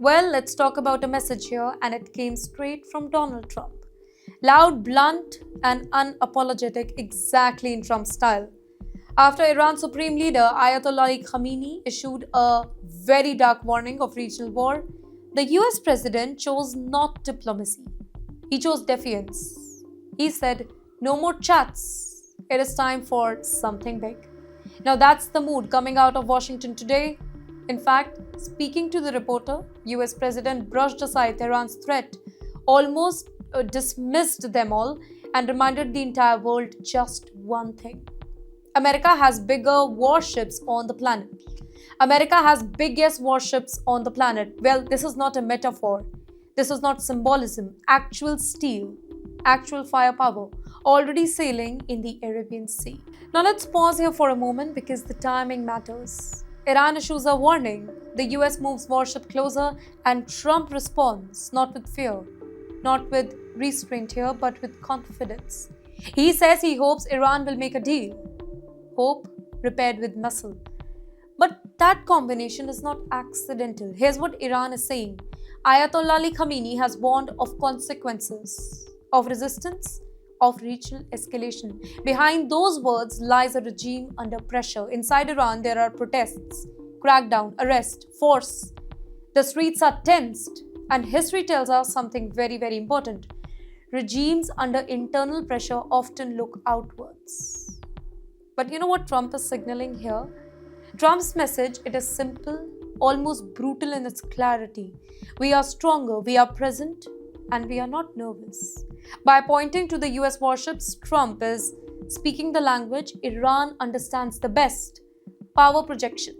Well, let's talk about a message here, and it came straight from Donald Trump. Loud, blunt, and unapologetic, exactly in Trump style. After Iran's supreme leader Ayatollah Khamenei issued a very dark warning of regional war, the US president chose not diplomacy. He chose defiance. He said, "No more chats. It is time for something big." Now that's the mood coming out of Washington today. In fact, speaking to the reporter, US President brushed aside Tehran's threat, almost dismissed them all, and reminded the entire world just one thing. America has bigger warships on the planet. America has biggest warships on the planet. Well, this is not a metaphor. This is not symbolism. Actual steel, actual firepower, already sailing in the Arabian Sea. Now let's pause here for a moment because the timing matters. Iran issues a warning. The US moves warship closer, and Trump responds not with fear, not with restraint here, but with confidence. He says he hopes Iran will make a deal. Hope repaired with muscle. But that combination is not accidental. Here's what Iran is saying. Ayatollah Ali Khamenei has warned of consequences, of resistance, of regional escalation. Behind those words lies a regime under pressure. Inside Iran, there are protests, crackdown, arrest, force. The streets are tensed, and history tells us something very, very important. Regimes under internal pressure often look outwards. But you know what Trump is signaling here? Trump's message, it is simple, almost brutal in its clarity. We are stronger, we are present, and we are not nervous. By pointing to the US warships, Trump is speaking the language Iran understands the best: power projection.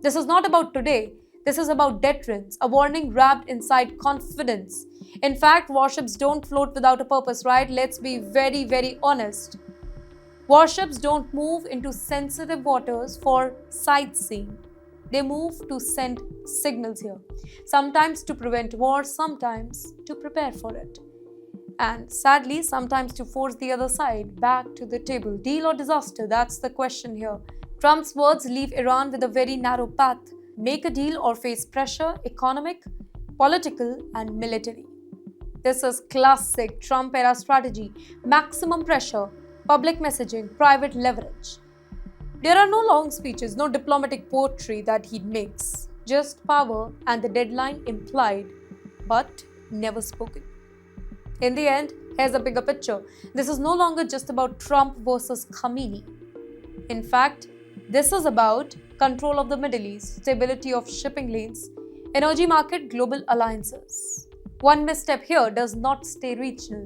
This is not about today. This is about deterrence, a warning wrapped inside confidence. In fact, warships don't float without a purpose, right? Let's be very, very honest. Warships don't move into sensitive waters for sightseeing. They move to send signals here. Sometimes to prevent war, sometimes to prepare for it. And sadly, sometimes to force the other side back to the table. Deal or disaster? That's the question here. Trump's words leave Iran with a very narrow path. Make a deal or face pressure, economic, political, and military. This is classic Trump-era strategy. Maximum pressure, public messaging, private leverage. There are no long speeches, no diplomatic poetry that he makes. Just power and the deadline implied, but never spoken. In the end, here's a bigger picture. This is no longer just about Trump versus Khamenei. In fact, this is about control of the Middle East, stability of shipping lanes, energy market, global alliances. One misstep here does not stay regional.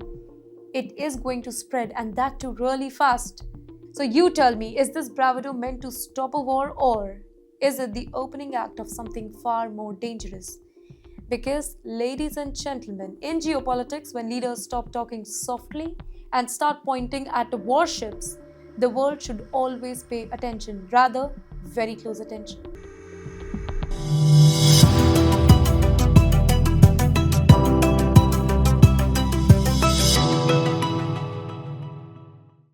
It is going to spread, and that too really fast. So you tell me, is this bravado meant to stop a war, or is it the opening act of something far more dangerous? Because, ladies and gentlemen, in geopolitics, when leaders stop talking softly and start pointing at the warships, the world should always pay attention, rather very close attention.